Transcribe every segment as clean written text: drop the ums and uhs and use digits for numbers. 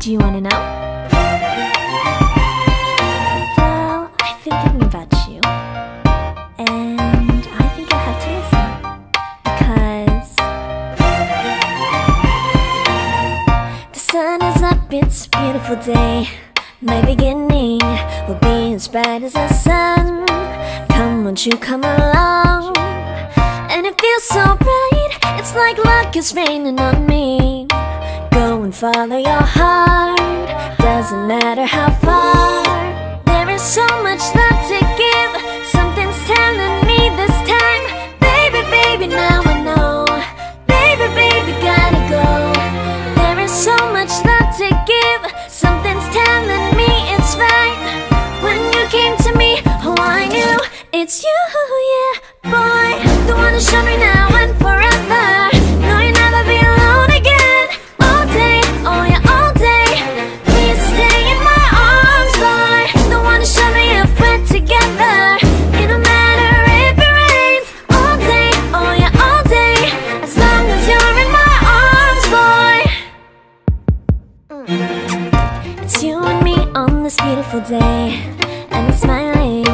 Do you wanna know? Well, I've been thinking about you, and I think I'll have to listen, because the sun is up, it's a beautiful day. My beginning will be as bright as the sun. Come, won't you come along? And it feels so bright, it's like luck is raining on me. Go and follow your heart, doesn't matter how far. There is so much love to give, something's telling me this time. Baby, baby, now I know. Baby, baby, gotta go. There is so much love to give, something's telling me it's right. When you came to me, oh I knew it's you, yeah, boy. The one who showed me now and forever. No, you'll never be alone again. All day, oh yeah, all day. Please stay in my arms, boy. The one who showed me if we're together. It don't matter if it rains. All day, oh yeah, all day. As long as you're in my arms, boy. It's you and me on this beautiful day, and it's smiling,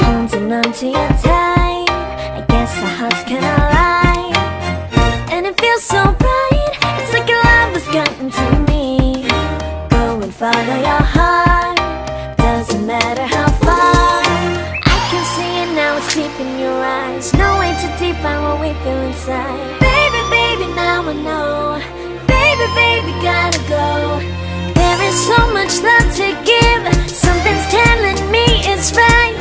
holding on to you tight. I guess our hearts can align, and it feels so bright. It's like your love has gotten to me. Go and follow your heart, doesn't matter how far. I can see it now, it's deep in your eyes. No way to define what we feel inside. Baby, baby, now I know. Baby, baby, gotta go. There is so much love to give, something's telling me it's right.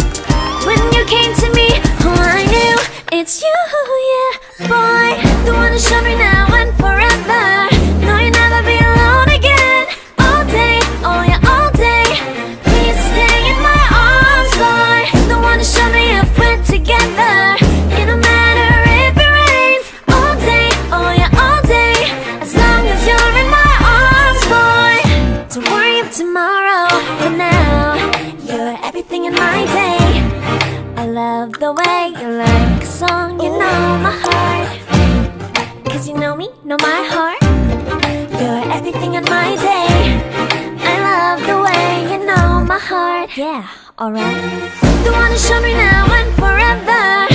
When you came to me, oh I knew it's you, yeah, boy. The one who showed me now and forever. No, you'll never be alone again. All day, oh yeah, all day. Please stay in my arms, boy. The one who showed me if we're together. It don't matter if it rains. All day, oh yeah, all day. As long as you're in my arms, boy. Don't worry of tomorrow, for now you're everything in my day. I love the way you like a song, you know my heart. Cause you know me, know my heart. You're everything in my day. I love the way you know my heart. Yeah, alright. The one who showed me now and forever.